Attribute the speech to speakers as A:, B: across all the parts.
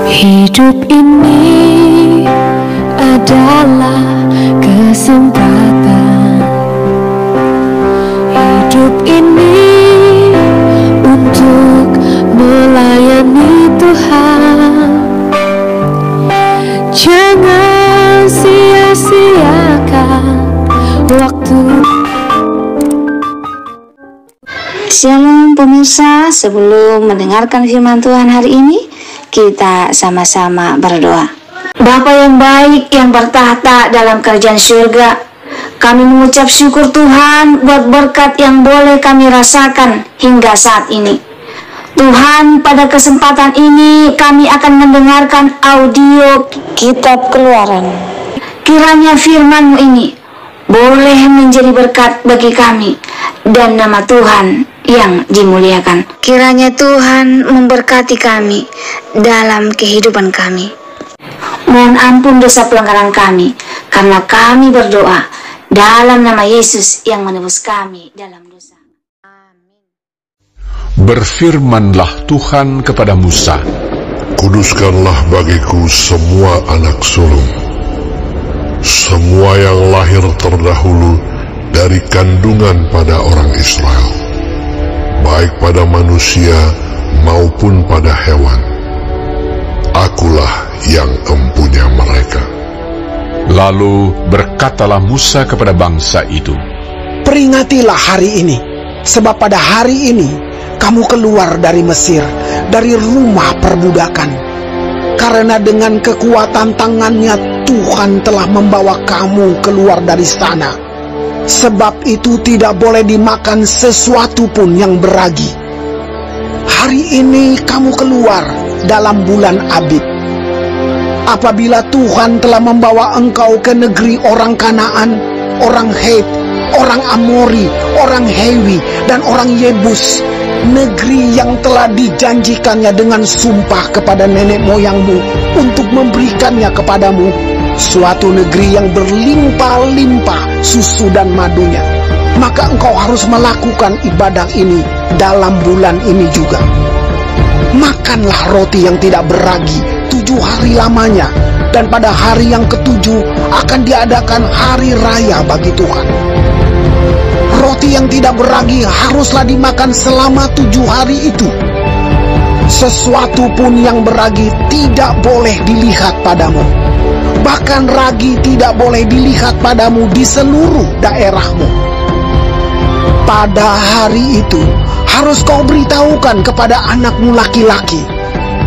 A: Hidup ini adalah kesempatan. Hidup ini untuk melayani Tuhan. Jangan sia-siakan waktu.
B: Shalom pemirsa, sebelum mendengarkan firman Tuhan hari ini, kita sama-sama berdoa. Bapa yang baik yang bertahta dalam kerajaan surga, kami mengucap syukur Tuhan buat berkat yang boleh kami rasakan hingga saat ini. Tuhan, pada kesempatan ini kami akan mendengarkan audio Kitab Keluaran. Kiranya firman-Mu ini boleh menjadi berkat bagi kami dan nama Tuhan yang dimuliakan. Kiranya Tuhan memberkati kami dalam kehidupan kami. Mohon ampun dosa pelanggaran kami, karena kami berdoa dalam nama Yesus yang menebus kami dalam dosa. Amin.
C: Berfirmanlah Tuhan kepada Musa,
D: Kuduskanlah bagiku semua anak sulung, semua yang lahir terdahulu dari kandungan pada orang Israel, baik pada manusia maupun pada hewan. Akulah yang empunya mereka.
C: Lalu berkatalah Musa kepada bangsa itu,
E: Peringatilah hari ini, sebab pada hari ini kamu keluar dari Mesir, dari rumah perbudakan. Karena dengan kekuatan tangannya Tuhan telah membawa kamu keluar dari sana. Sebab itu tidak boleh dimakan sesuatu pun yang beragi. Hari ini kamu keluar dalam bulan Abib. Apabila Tuhan telah membawa engkau ke negeri orang Kanaan, orang Het, orang Amori, orang Hewi, dan orang Yebus, negeri yang telah dijanjikannya dengan sumpah kepada nenek moyangmu untuk memberikannya kepadamu, suatu negeri yang berlimpah-limpah susu dan madunya. Maka engkau harus melakukan ibadah ini dalam bulan ini juga. Makanlah roti yang tidak beragi 7 hari lamanya, dan pada hari yang ke-7 akan diadakan hari raya bagi Tuhan. Roti yang tidak beragi haruslah dimakan selama 7 hari itu. Sesuatu pun yang beragi tidak boleh dilihat padamu. Bahkan ragi tidak boleh dilihat padamu di seluruh daerahmu. Pada hari itu harus kau beritahukan kepada anakmu laki-laki.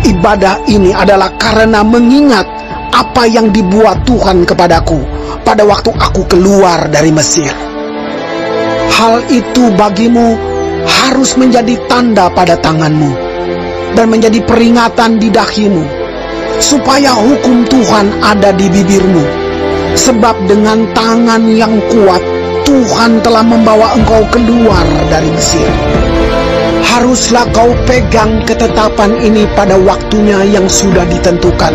E: Ibadah ini adalah karena mengingat apa yang dibuat Tuhan kepadaku pada waktu aku keluar dari Mesir. Hal itu bagimu harus menjadi tanda pada tanganmu dan menjadi peringatan di dahimu, supaya hukum Tuhan ada di bibirmu. Sebab dengan tangan yang kuat Tuhan telah membawa engkau keluar dari Mesir. Haruslah kau pegang ketetapan ini pada waktunya yang sudah ditentukan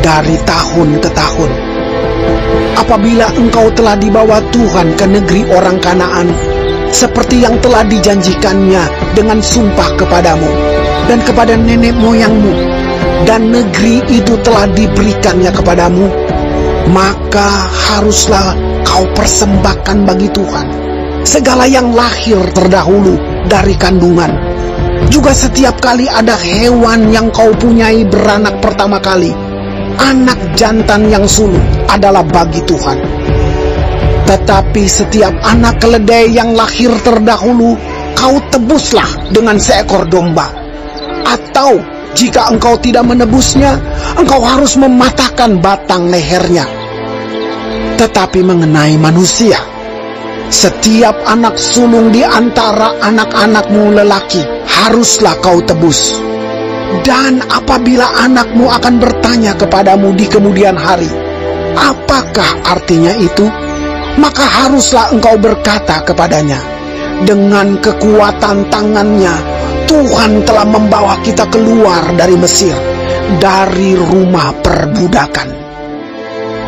E: dari tahun ke tahun. Apabila engkau telah dibawa Tuhan ke negeri orang Kanaan, seperti yang telah dijanjikannya dengan sumpah kepadamu dan kepada nenek moyangmu, dan negeri itu telah diberikannya kepadamu, maka haruslah kau persembahkan bagi Tuhan segala yang lahir terdahulu dari kandungan. Juga setiap kali ada hewan yang kau punyai beranak pertama kali, anak jantan yang sulung adalah bagi Tuhan. Tetapi setiap anak keledai yang lahir terdahulu kau tebuslah dengan seekor domba. Atau jika engkau tidak menebusnya, engkau harus mematahkan batang lehernya. Tetapi mengenai manusia, setiap anak sulung di antara anak-anakmu lelaki haruslah kau tebus. Dan apabila anakmu akan bertanya kepadamu di kemudian hari, apakah artinya itu? Maka haruslah engkau berkata kepadanya, dengan kekuatan tangannya Tuhan telah membawa kita keluar dari Mesir, dari rumah perbudakan.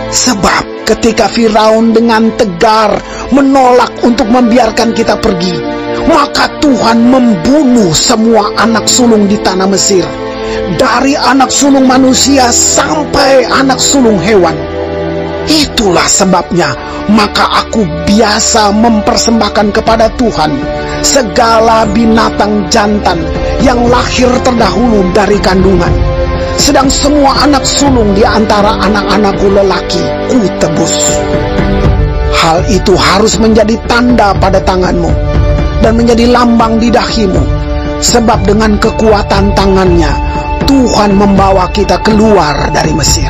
E: Sebab ketika Firaun dengan tegar menolak untuk membiarkan kita pergi, maka Tuhan membunuh semua anak sulung di tanah Mesir, dari anak sulung manusia sampai anak sulung hewan. Itulah sebabnya maka aku biasa mempersembahkan kepada Tuhan segala binatang jantan yang lahir terdahulu dari kandungan. Sedang semua anak sulung di antara anak-anakku lelaki ku tebus. Hal itu harus menjadi tanda pada tanganmu dan menjadi lambang di dahimu, sebab dengan kekuatan tangannya Tuhan membawa kita keluar dari Mesir.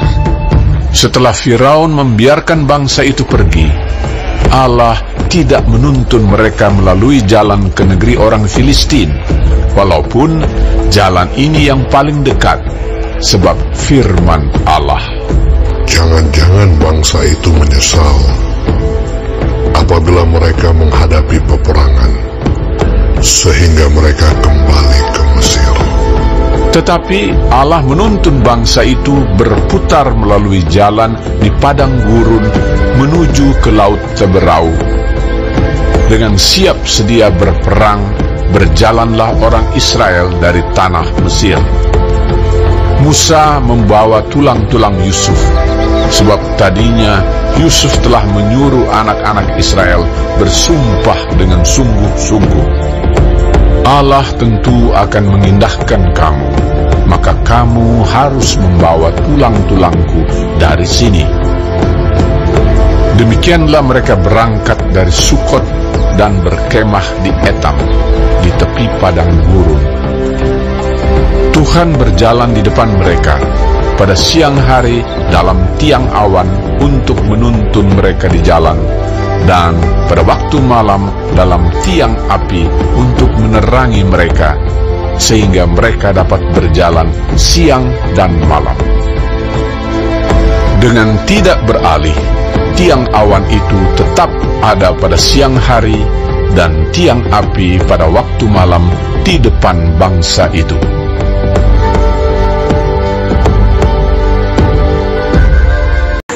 C: Setelah Firaun membiarkan bangsa itu pergi, Allah tidak menuntun mereka melalui jalan ke negeri orang Filistin, walaupun jalan ini yang paling dekat, sebab firman Allah,
D: Jangan-jangan bangsa itu menyesal apabila mereka menghadapi peperangan, sehingga mereka kembali ke Mesir.
C: Tetapi Allah menuntun bangsa itu berputar melalui jalan di padang gurun menuju ke Laut Teberau. Dengan siap sedia berperang, berjalanlah orang Israel dari tanah Mesir. Musa membawa tulang-tulang Yusuf, sebab tadinya Yusuf telah menyuruh anak-anak Israel bersumpah dengan sungguh-sungguh, Allah tentu akan mengindahkan kamu, maka kamu harus membawa tulang-tulangku dari sini. Demikianlah mereka berangkat dari Sukot dan berkemah di Etam, di tepi padang gurun. Tuhan berjalan di depan mereka pada siang hari dalam tiang awan untuk menuntun mereka di jalan, dan pada waktu malam dalam tiang api untuk menerangi mereka, sehingga mereka dapat berjalan siang dan malam. Dengan tidak beralih, tiang awan itu tetap ada pada siang hari dan tiang api pada waktu malam di depan bangsa itu.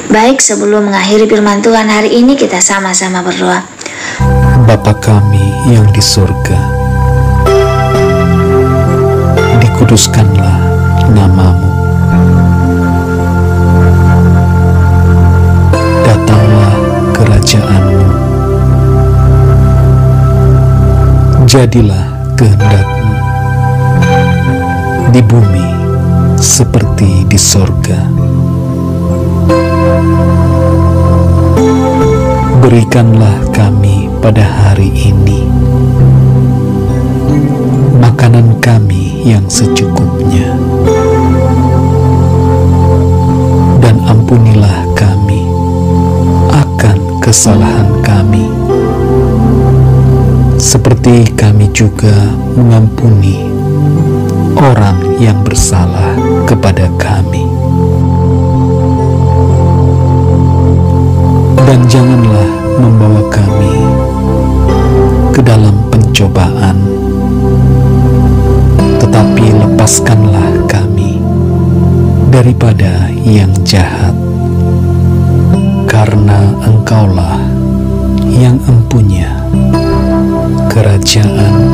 B: Baik, sebelum mengakhiri firman Tuhan hari ini, kita sama-sama berdoa.
F: Bapa kami yang di surga, dikuduskanlah nama-Mu. Datanglah kerajaan-Mu. Jadilah kehendak-Mu di bumi seperti di sorga. Berikanlah kami pada hari ini makanan kami yang secukupnya, dan ampunilah kami akan kesalahan kami, seperti kami juga mengampuni orang yang bersalah kepada kami. Dan janganlah membawa kami ke dalam pencobaan, tetapi lepaskanlah kami daripada yang jahat, karena Engkaulah yang empunya kerajaan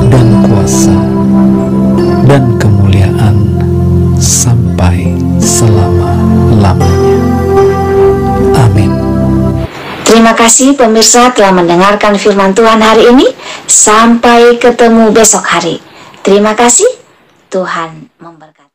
F: dan kuasa dan kemuliaan sampai selama-lamanya. Amin.
B: Terima kasih pemirsa telah mendengarkan firman Tuhan hari ini. Sampai ketemu besok hari. Terima kasih. Tuhan memberkati.